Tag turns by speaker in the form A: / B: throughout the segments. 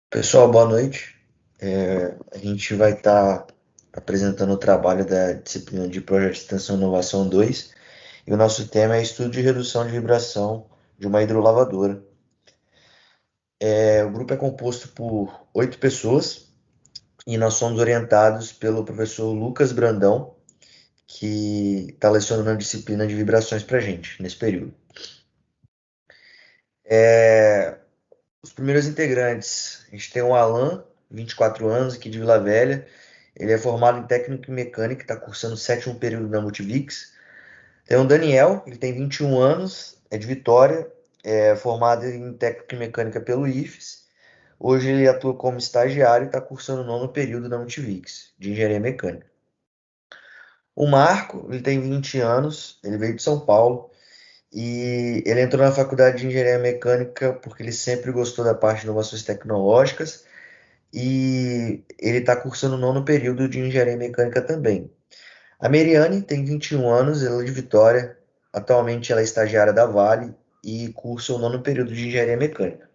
A: Pessoal, boa noite. A gente vai estar apresentando o trabalho da disciplina de Projeto de Extensão e Inovação 2 e o nosso tema é estudo de redução de vibração de uma hidrolavadora. O grupo é composto por 8 pessoas e nós somos orientados pelo professor Lucas Brandão, que está lecionando a disciplina de vibrações para a gente nesse período. Os primeiros integrantes, a gente tem o Alan, 24 anos, aqui de Vila Velha. Ele é formado em técnico em mecânica, está cursando o sétimo período da Multivix. Tem o Daniel, ele tem 21 anos, é de Vitória, é formado em técnico em mecânica pelo IFES. Hoje ele atua como estagiário e está cursando o nono período da Multivix, de engenharia mecânica. O Marco, ele tem 20 anos, ele veio de São Paulo e ele entrou na faculdade de engenharia mecânica porque ele sempre gostou da parte de inovações tecnológicas e ele está cursando o nono período de engenharia mecânica também. A Meriane tem 21 anos, ela é de Vitória. Atualmente ela é estagiária da Vale e cursa o nono período de engenharia mecânica.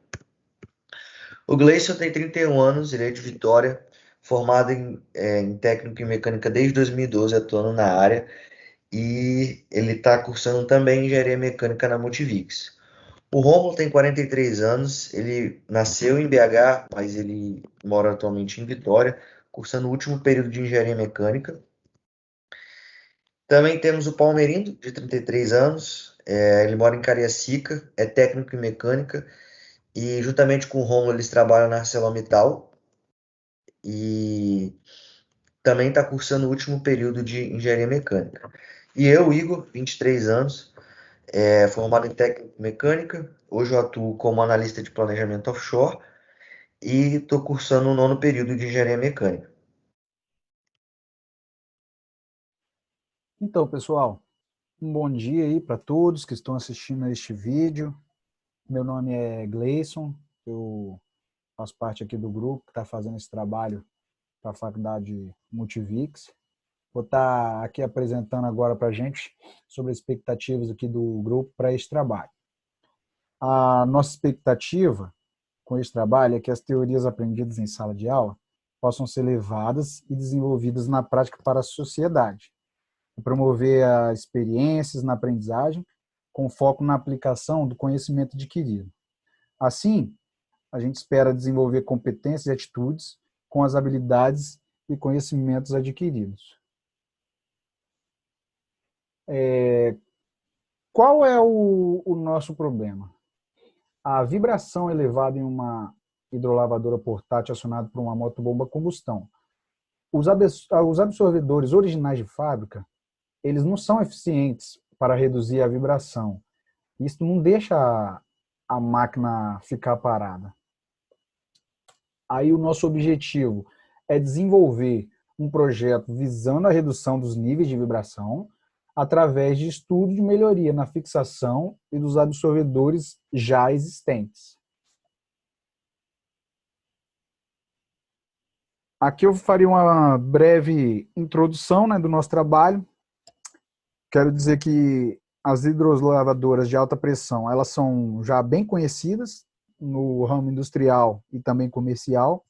A: O Gleison tem 31 anos, ele é de Vitória, formado em técnico em mecânica desde 2012, atuando na área, e ele está cursando também engenharia mecânica na Multivix. O Rômulo tem 43 anos, ele nasceu em BH, mas ele mora atualmente em Vitória, cursando o último período de engenharia mecânica. Também temos o Palmerindo, de 33 anos, ele mora em Cariacica, é técnico em mecânica, e juntamente com o Romulo eles trabalham na ArcelorMittal, e também está cursando o último período de engenharia mecânica. E eu, Igor, 23 anos, formado em técnico em mecânica, hoje eu atuo como analista de planejamento offshore, e estou cursando o nono período de engenharia mecânica.
B: Então, pessoal, um bom dia aí para todos que estão assistindo a este vídeo. Meu nome é Gleison, eu faço parte aqui do grupo que está fazendo esse trabalho para a faculdade Multivix. Vou estar aqui apresentando agora para a gente sobre as expectativas aqui do grupo para esse trabalho. A nossa expectativa com esse trabalho é que as teorias aprendidas em sala de aula possam ser levadas e desenvolvidas na prática para a sociedade, promover as experiências na aprendizagem com foco na aplicação do conhecimento adquirido. Assim, a gente espera desenvolver competências e atitudes com as habilidades e conhecimentos adquiridos. Qual é o nosso problema? A vibração elevada em uma hidrolavadora portátil acionada por uma motobomba a combustão. Os absorvedores originais de fábrica, eles não são eficientes para reduzir a vibração. Isso não deixa a máquina ficar parada. Aí o nosso objetivo é desenvolver um projeto visando a redução dos níveis de vibração através de estudo de melhoria na fixação e dos absorvedores já existentes. Aqui eu faria uma breve introdução, do nosso trabalho. Quero dizer que as hidrolavadoras de alta pressão, elas são já bem conhecidas no ramo industrial e também comercial.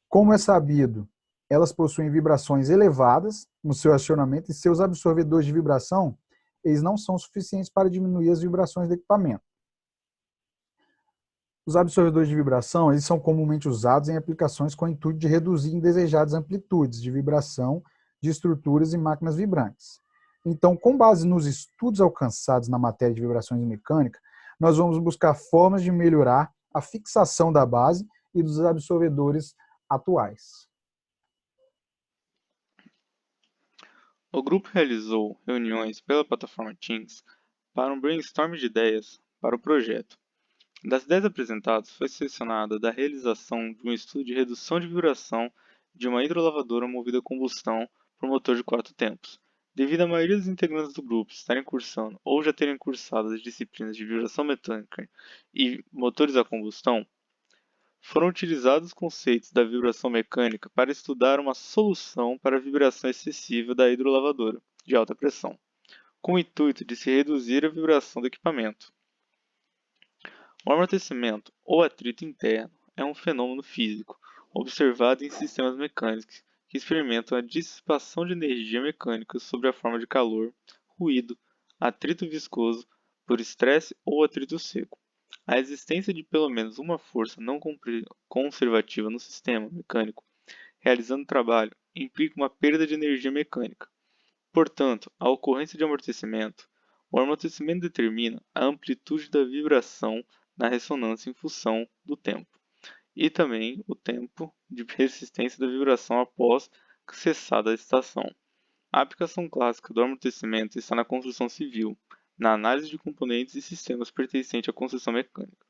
B: Como é sabido, elas possuem vibrações elevadas no seu acionamento e seus absorvedores de vibração, eles não são suficientes para diminuir as vibrações do equipamento. Os absorvedores de vibração, eles são comumente usados em aplicações com o intuito de reduzir indesejadas amplitudes de vibração de estruturas e máquinas vibrantes. Então, com base nos estudos alcançados na matéria de vibrações mecânicas, nós vamos buscar formas de melhorar a fixação da base e dos absorvedores atuais.
C: O grupo realizou reuniões pela plataforma Teams para um brainstorm de ideias para o projeto. Das ideias apresentadas, foi selecionada da realização de um estudo de redução de vibração de uma hidrolavadora movida a combustão por motor de 4 tempos. Devido à maioria dos integrantes do grupo estarem cursando ou já terem cursado as disciplinas de vibração mecânica e motores a combustão, foram utilizados os conceitos da vibração mecânica para estudar uma solução para a vibração excessiva da hidrolavadora de alta pressão, com o intuito de se reduzir a vibração do equipamento. O amortecimento ou atrito interno é um fenômeno físico observado em sistemas mecânicos que experimentam a dissipação de energia mecânica sob a forma de calor, ruído, atrito viscoso, por estresse ou atrito seco. A existência de pelo menos uma força não conservativa no sistema mecânico realizando o trabalho implica uma perda de energia mecânica. Portanto, a ocorrência de amortecimento. O amortecimento determina a amplitude da vibração na ressonância em função do tempo, e também o tempo de persistência da vibração após cessada a excitação. A aplicação clássica do amortecimento está na construção civil, na análise de componentes e sistemas pertencentes à construção mecânica,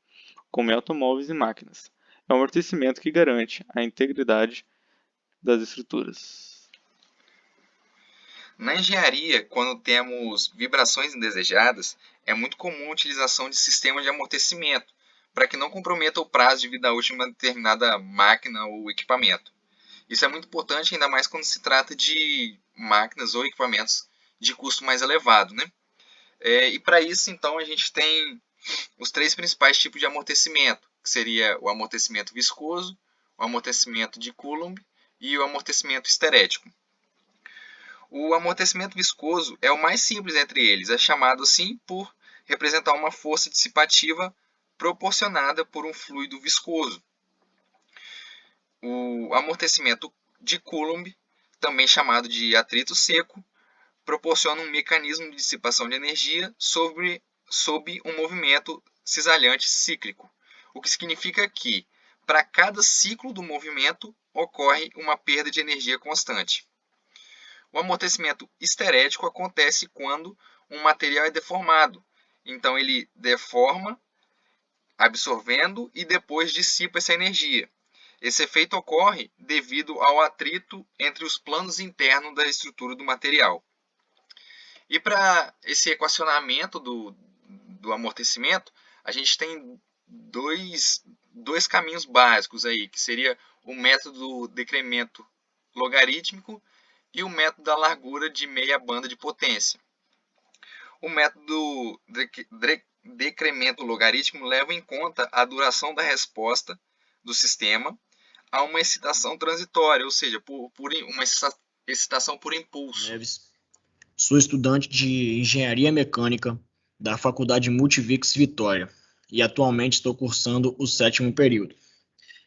C: como em automóveis e máquinas. É o amortecimento que garante a integridade das estruturas.
D: Na engenharia, quando temos vibrações indesejadas, é muito comum a utilização de sistemas de amortecimento, para que não comprometa o prazo de vida útil de uma determinada máquina ou equipamento. Isso é muito importante, ainda mais quando se trata de máquinas ou equipamentos de custo mais elevado, né? E para isso, então, a gente tem os 3 principais tipos de amortecimento, que seria o amortecimento viscoso, o amortecimento de Coulomb e o amortecimento esterético. O amortecimento viscoso é o mais simples entre eles, é chamado assim por representar uma força dissipativa proporcionada por um fluido viscoso. O amortecimento de Coulomb, também chamado de atrito seco, proporciona um mecanismo de dissipação de energia sob um movimento cisalhante cíclico, o que significa que, para cada ciclo do movimento, ocorre uma perda de energia constante. O amortecimento esterético acontece quando um material é deformado. Então, ele deforma, absorvendo e depois dissipa essa energia. Esse efeito ocorre devido ao atrito entre os planos internos da estrutura do material. E para esse equacionamento do amortecimento, a gente tem dois caminhos básicos aí, que seria o método do decremento logarítmico e o método da largura de meia banda de potência. O método decremento logarítmico leva em conta a duração da resposta do sistema a uma excitação transitória, ou seja, por uma excitação por impulso.
E: Neves. Sou estudante de Engenharia Mecânica da Faculdade Multivix Vitória e atualmente estou cursando o 7º período.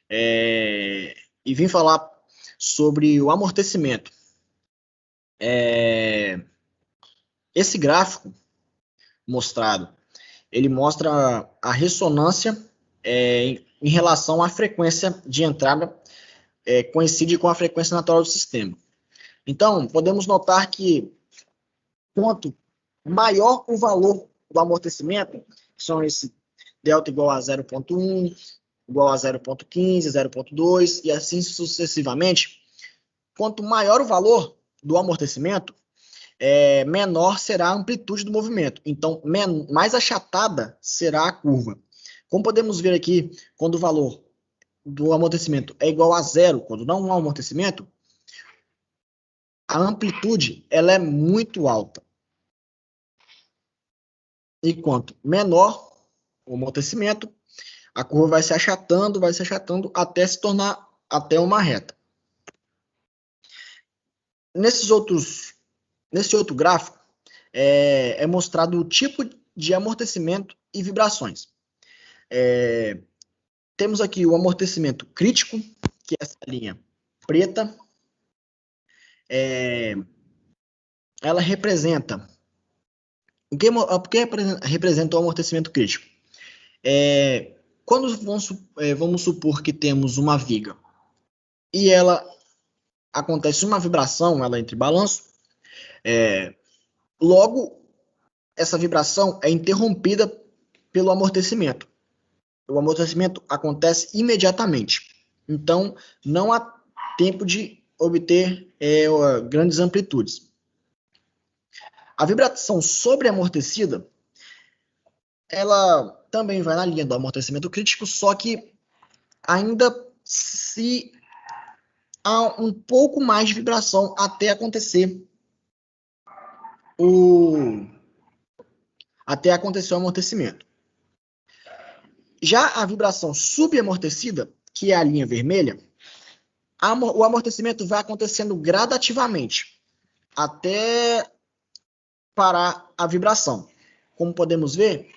E: E vim falar sobre o amortecimento. Esse gráfico mostrado, ele mostra a ressonância em relação à frequência de entrada, coincide com a frequência natural do sistema. Então, podemos notar que quanto maior o valor do amortecimento, que são esse delta igual a 0,1, igual a 0,15, 0,2 e assim sucessivamente, quanto maior o valor do amortecimento, menor será a amplitude do movimento. Então, mais achatada será a curva. Como podemos ver aqui, quando o valor do amortecimento é igual a 0, quando não há amortecimento, a amplitude ela é muito alta. E quanto menor o amortecimento, a curva vai se achatando até se tornar até uma reta. Nesse outro gráfico, é mostrado o tipo de amortecimento e vibrações. Temos aqui o amortecimento crítico, que é essa linha preta. Ela representa... O que representa o amortecimento crítico? Quando vamos supor que temos uma viga e ela acontece uma vibração, ela entra em balanço, logo essa vibração é interrompida pelo amortecimento. O amortecimento acontece imediatamente. Então, não há tempo de obter grandes amplitudes. A vibração sobreamortecida, ela também vai na linha do amortecimento crítico, só que ainda se há um pouco mais de vibração até acontecer o amortecimento. Já a vibração subamortecida, que é a linha vermelha, o amortecimento vai acontecendo gradativamente até parar a vibração. Como podemos ver,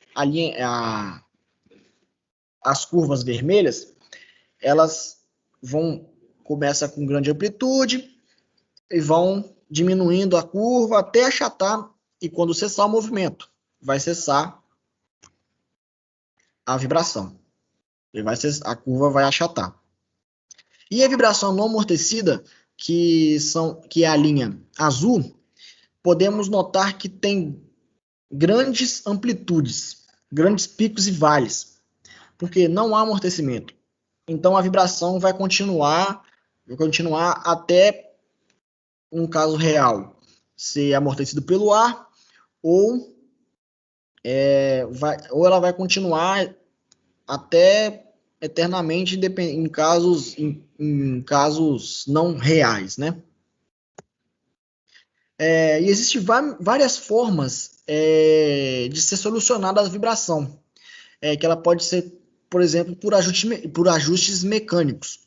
E: as curvas vermelhas, elas começam com grande amplitude e vão diminuindo a curva até achatar, e quando cessar o movimento, vai cessar a vibração. A curva vai achatar. E a vibração não amortecida, que é a linha azul, podemos notar que tem grandes amplitudes, grandes picos e vales, porque não há amortecimento. Então a vibração vai continuar até, um caso real, ser amortecido pelo ar, ou ela vai continuar até eternamente em casos não reais, né? E existem várias formas de ser solucionada a vibração, que ela pode ser, por exemplo, por ajustes mecânicos,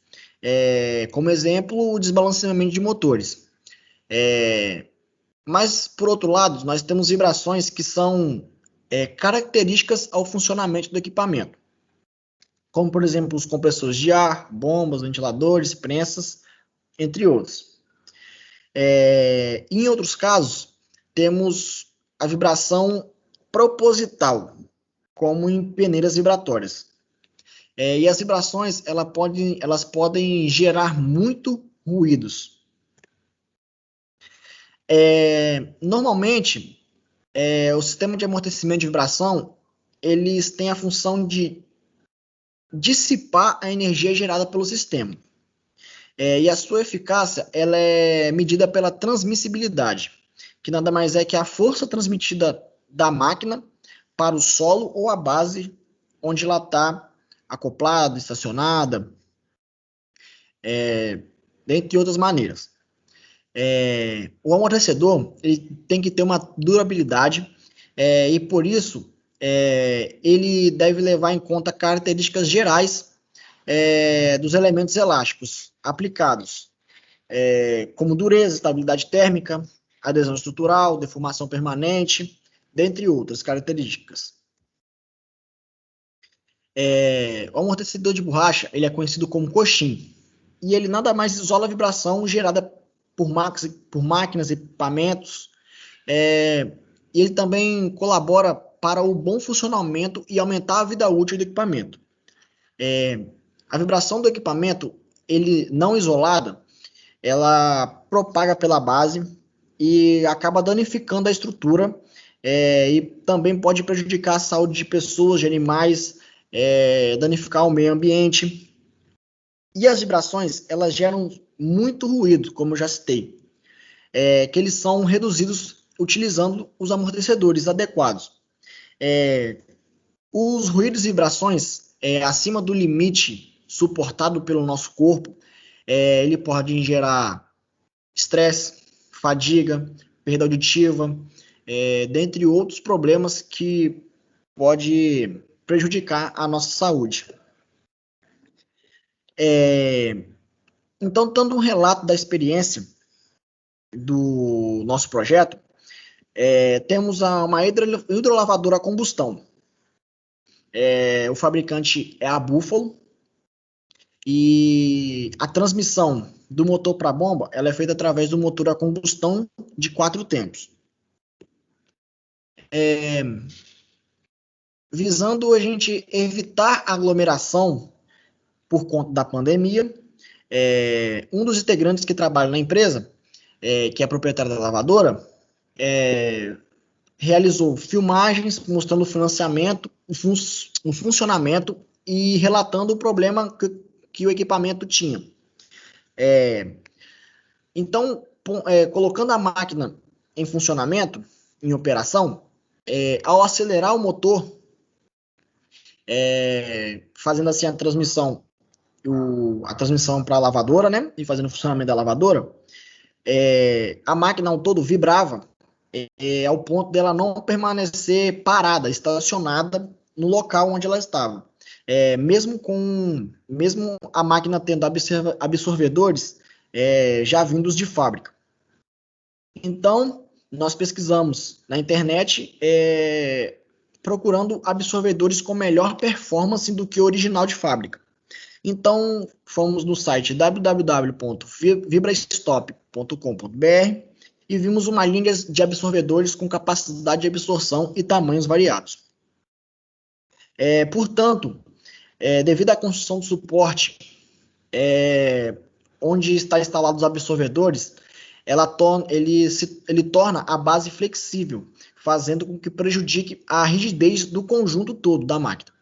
E: como exemplo, o desbalanceamento de motores. Mas, por outro lado, nós temos vibrações que são características ao funcionamento do equipamento, como, por exemplo, os compressores de ar, bombas, ventiladores, prensas, entre outros. Em outros casos, temos a vibração proposital, como em peneiras vibratórias. E as vibrações elas podem gerar muito ruídos. Normalmente, o sistema de amortecimento de vibração, eles têm a função de dissipar a energia gerada pelo sistema. E a sua eficácia ela é medida pela transmissibilidade, que nada mais é que a força transmitida da máquina para o solo ou a base onde ela está acoplada, estacionada, dentre outras maneiras. O amortecedor ele tem que ter uma durabilidade, e por isso ele deve levar em conta características gerais dos elementos elásticos aplicados, como dureza, estabilidade térmica, adesão estrutural, deformação permanente, dentre outras características. O amortecedor de borracha ele é conhecido como coxim, e ele nada mais isola a vibração gerada por máquinas e equipamentos, e ele também colabora para o bom funcionamento e aumentar a vida útil do equipamento. A vibração do equipamento, ele não isolada, ela propaga pela base e acaba danificando a estrutura, e também pode prejudicar a saúde de pessoas, de animais, danificar o meio ambiente. E as vibrações, elas geram muito ruído, como eu já citei, que eles são reduzidos utilizando os amortecedores adequados. Os ruídos e vibrações acima do limite suportado pelo nosso corpo, ele pode gerar estresse, fadiga, perda auditiva, dentre outros problemas que pode prejudicar a nossa saúde. Então, dando um relato da experiência do nosso projeto, temos uma hidrolavadora a combustão. O fabricante é a Buffalo, e a transmissão do motor para a bomba ela é feita através do motor a combustão de 4 tempos. Visando a gente evitar aglomeração por conta da pandemia, um dos integrantes que trabalha na empresa, que é proprietário da lavadora, realizou filmagens mostrando o funcionamento e relatando o problema que o equipamento tinha. Então, colocando a máquina em funcionamento, em operação, ao acelerar o motor, fazendo assim a transmissão para a lavadora, né, e fazendo o funcionamento da lavadora, a máquina ao todo vibrava, ao ponto dela não permanecer parada, estacionada no local onde ela estava. mesmo a máquina tendo absorvedores já vindos de fábrica. Então, nós pesquisamos na internet procurando absorvedores com melhor performance do que o original de fábrica. Então, fomos no site www.vibrastop.com.br e vimos uma linha de absorvedores com capacidade de absorção e tamanhos variados. Portanto, devido à construção do suporte, onde está instalados os absorvedores, ele torna a base flexível, fazendo com que prejudique a rigidez do conjunto todo da máquina.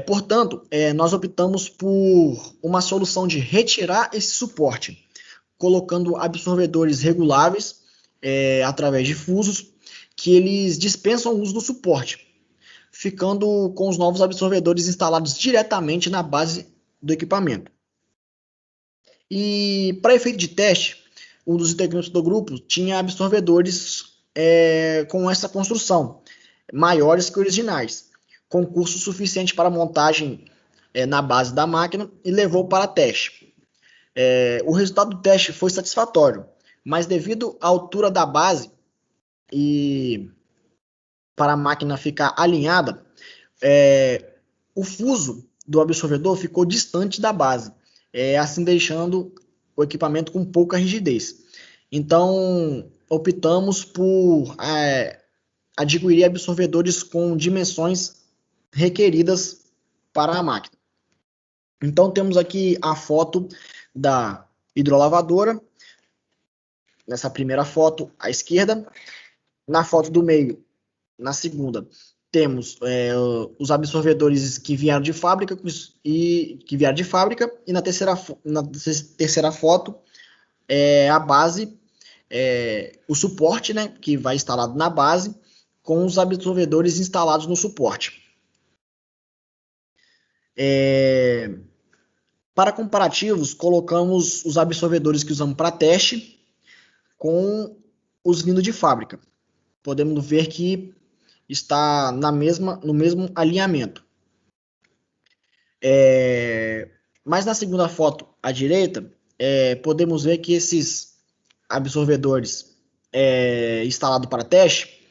E: Portanto, nós optamos por uma solução de retirar esse suporte, colocando absorvedores reguláveis através de fusos, que eles dispensam o uso do suporte, ficando com os novos absorvedores instalados diretamente na base do equipamento. E para efeito de teste, um dos integrantes do grupo tinha absorvedores com essa construção, maiores que originais, com curso suficiente para montagem na base da máquina e levou para teste. O resultado do teste foi satisfatório, mas devido à altura da base e para a máquina ficar alinhada, o fuso do absorvedor ficou distante da base, assim deixando o equipamento com pouca rigidez. Então, optamos por adquirir absorvedores com dimensões requeridas para a máquina. Então, temos aqui a foto da hidrolavadora. Nessa primeira foto, à esquerda. Na foto do meio, na segunda, temos os absorvedores que vieram de fábrica e na terceira foto a base, o suporte, né, que vai instalado na base, com os absorvedores instalados no suporte. Para comparativos, colocamos os absorvedores que usamos para teste com os vindos de fábrica. Podemos ver que está no mesmo alinhamento. Mas na segunda foto à direita, podemos ver que esses absorvedores instalados para teste,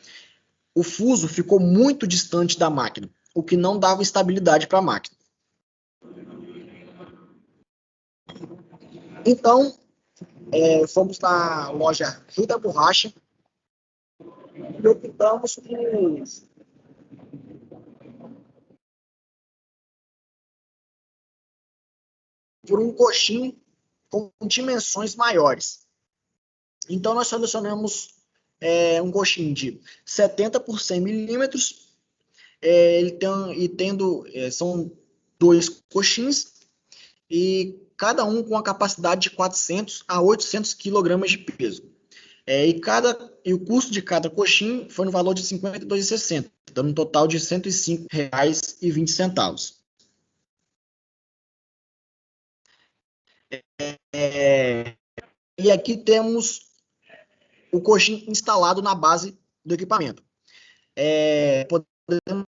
E: o fuso ficou muito distante da máquina, o que não dava estabilidade para a máquina. Então, fomos na loja Rio da Borracha e optamos por um coxim com dimensões maiores. Então, nós selecionamos um coxim de 70 por 100 milímetros, são 2 coxins, e cada um com a capacidade de 400 a 800 kg de peso. E o custo de cada coxim foi no valor de R$ 52,60, dando um total de R$ 105,20. E aqui temos o coxim instalado na base do equipamento. Podemos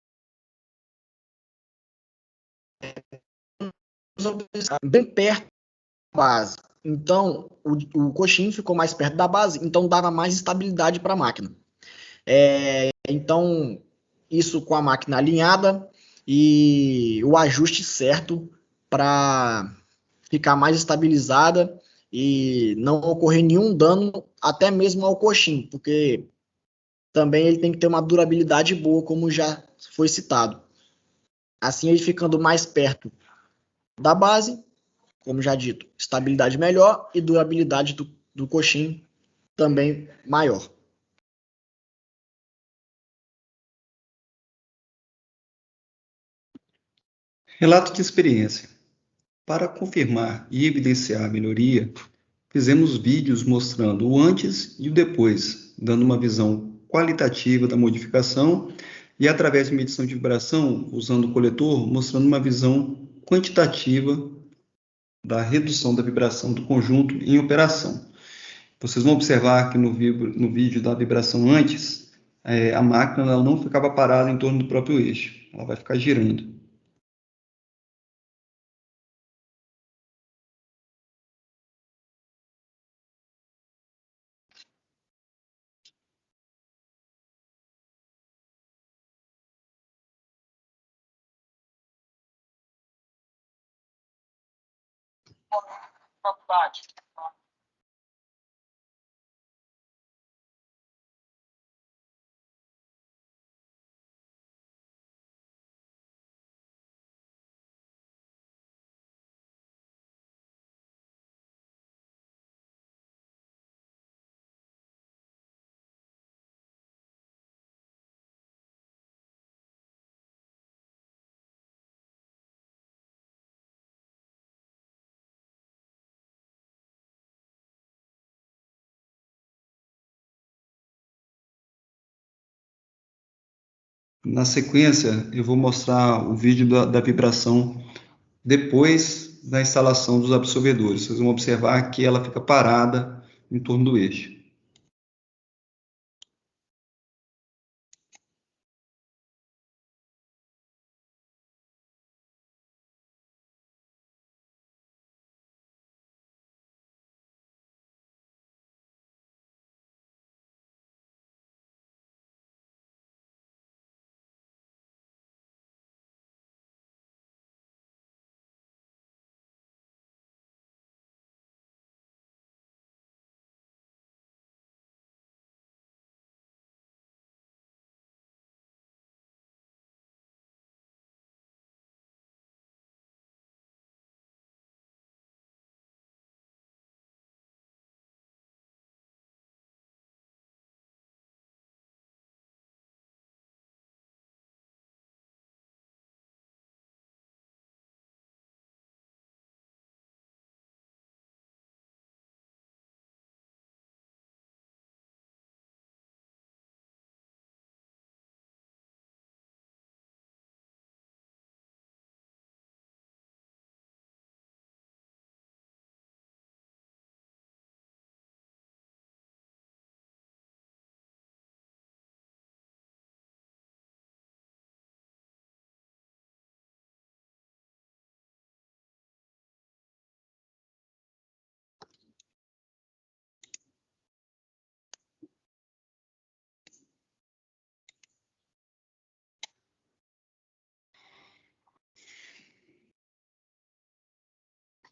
E: observar bem perto da base. Então, o coxim ficou mais perto da base, então dava mais estabilidade para a máquina. Então, isso com a máquina alinhada e o ajuste certo para ficar mais estabilizada e não ocorrer nenhum dano, até mesmo ao coxim, porque também ele tem que ter uma durabilidade boa, como já foi citado. Assim, ele ficando mais perto da base, como já dito, estabilidade melhor e durabilidade do coxim também maior.
F: Relato de experiência. Para confirmar e evidenciar a melhoria, fizemos vídeos mostrando o antes e o depois, dando uma visão qualitativa da modificação e, através de medição de vibração, usando o coletor, mostrando uma visão quantitativa da redução da vibração do conjunto em operação. Vocês vão observar que no vídeo da vibração antes, a máquina ela não ficava parada em torno do próprio eixo, ela vai ficar girando. Na sequência, eu vou mostrar o vídeo da vibração depois da instalação dos absorvedores. Vocês vão observar que ela fica parada em torno do eixo.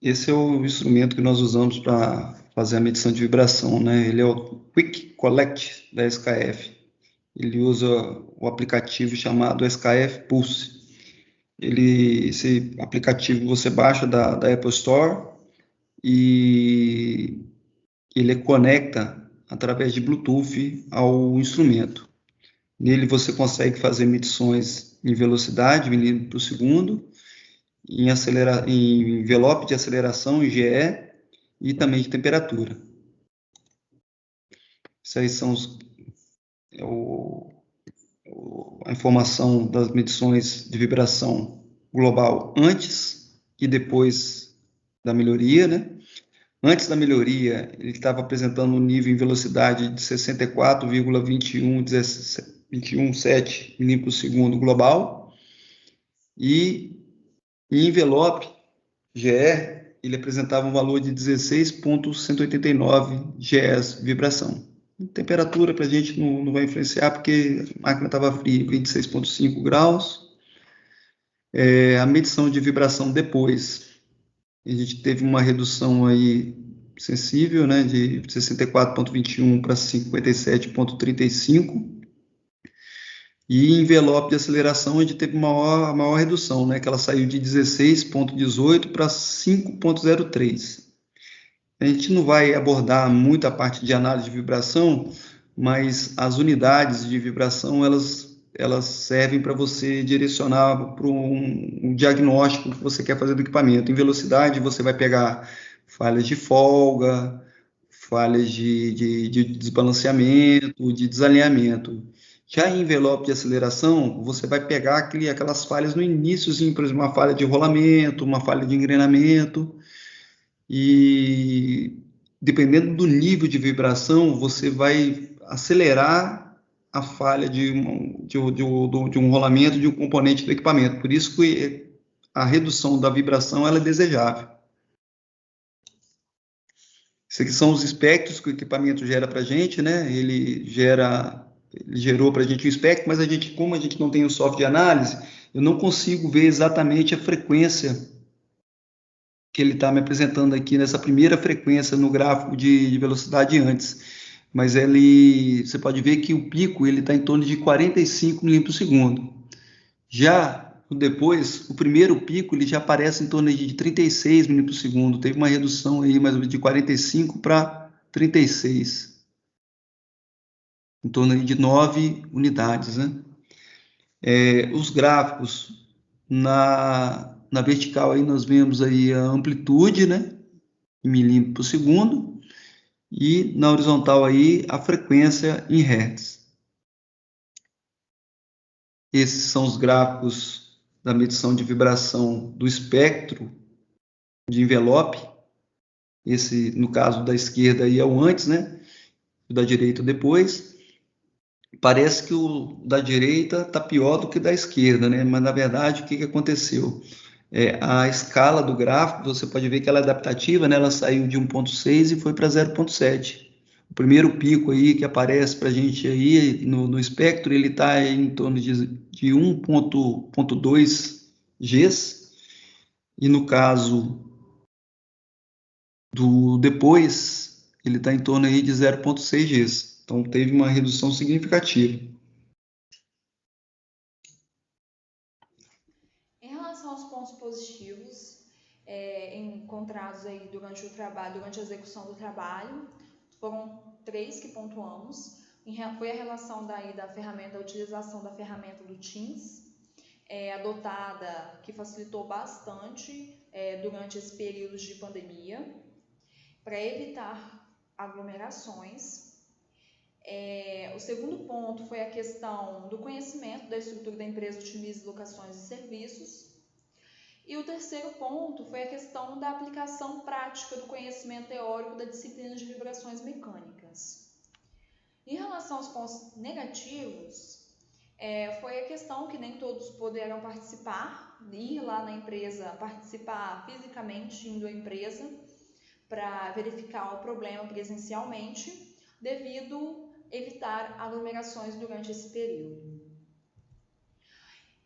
F: Esse é o instrumento que nós usamos para fazer a medição de vibração, né? Ele é o Quick Collect da SKF. Ele usa o aplicativo chamado SKF Pulse. Esse aplicativo você baixa da Apple Store e ele conecta através de Bluetooth ao instrumento. Nele você consegue fazer medições em velocidade, milímetro por segundo, em envelope de aceleração, GE, e também de temperatura. Isso aí são a informação das medições de vibração global antes e depois da melhoria, né? Antes da melhoria, ele estava apresentando um nível em velocidade de 64,217 milímetros por segundo global, e em envelope GE, ele apresentava um valor de 16,189 GES vibração. Temperatura para a gente não vai influenciar, porque a máquina estava fria, 26,5 graus. A medição de vibração depois, a gente teve uma redução aí sensível, né, de 64,21 para 57,35. E envelope de aceleração, a gente teve a maior redução, né, que ela saiu de 16,18 para 5,03. A gente não vai abordar muito a parte de análise de vibração, mas as unidades de vibração, elas servem para você direcionar para um diagnóstico que você quer fazer do equipamento. Em velocidade, você vai pegar falhas de folga, falhas de desbalanceamento, de desalinhamento. Já em envelope de aceleração, você vai pegar aquelas falhas no iníciozinho, por exemplo, uma falha de rolamento, uma falha de engrenamento, e dependendo do nível de vibração, você vai acelerar a falha de um rolamento de um componente do equipamento. Por isso que a redução da vibração ela é desejável. Esses aqui são os espectros que o equipamento gera para a gente, né? Ele gerou para a gente um espectro, mas como a gente não tem o software de análise, eu não consigo ver exatamente a frequência que ele está me apresentando aqui nessa primeira frequência no gráfico de velocidade antes. Mas você pode ver que o pico ele está em torno de 45 milímetros por segundo. Já depois, o primeiro pico ele já aparece em torno de 36 milímetros por segundo. Teve uma redução aí mais ou menos de 45 para 36. Em torno de 9 unidades, né? Os gráficos na vertical aí nós vemos aí a amplitude, né, em milímetros por segundo, e na horizontal aí a frequência em hertz. Esses são os gráficos da medição de vibração do espectro de envelope. Esse, no caso da esquerda aí é o antes, né, o da direita o depois. Parece que o da direita está pior do que o da esquerda, né? Mas na verdade o que aconteceu? A escala do gráfico, você pode ver que ela é adaptativa, né? Ela saiu de 1.6 e foi para 0.7. O primeiro pico aí que aparece para a gente aí no espectro, ele está em torno de 1.2 Gs, e no caso do depois, ele está em torno aí de 0.6 Gs. Então teve uma redução significativa.
G: Em relação aos pontos positivos encontrados aí durante o trabalho, durante a execução do trabalho, foram 3 que pontuamos. Foi a relação da ferramenta, da utilização da ferramenta do Teams, adotada, que facilitou bastante durante esse período de pandemia, para evitar aglomerações. O segundo ponto foi a questão do conhecimento da estrutura da empresa utiliza locações e serviços. E o terceiro ponto foi a questão da aplicação prática do conhecimento teórico da disciplina de vibrações mecânicas. Em relação aos pontos negativos, foi a questão que nem todos puderam participar, ir lá na empresa, participar fisicamente, indo à empresa, para verificar o problema presencialmente, devido evitar aglomerações durante esse período.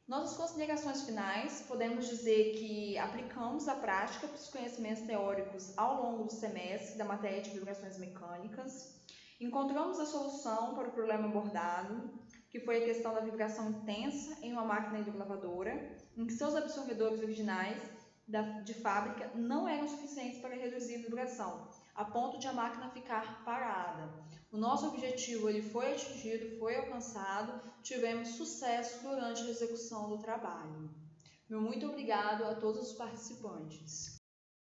G: Nossas considerações finais, podemos dizer que aplicamos a prática dos conhecimentos teóricos ao longo do semestre da matéria de vibrações mecânicas, encontramos a solução para o problema abordado, que foi a questão da vibração intensa em uma máquina hidrolavadora, em que seus absorvedores originais de fábrica não eram suficientes para reduzir a vibração, a ponto de a máquina ficar parada. O nosso objetivo ele foi atingido, foi alcançado, tivemos sucesso durante a execução do trabalho. Meu muito obrigado a todos os participantes.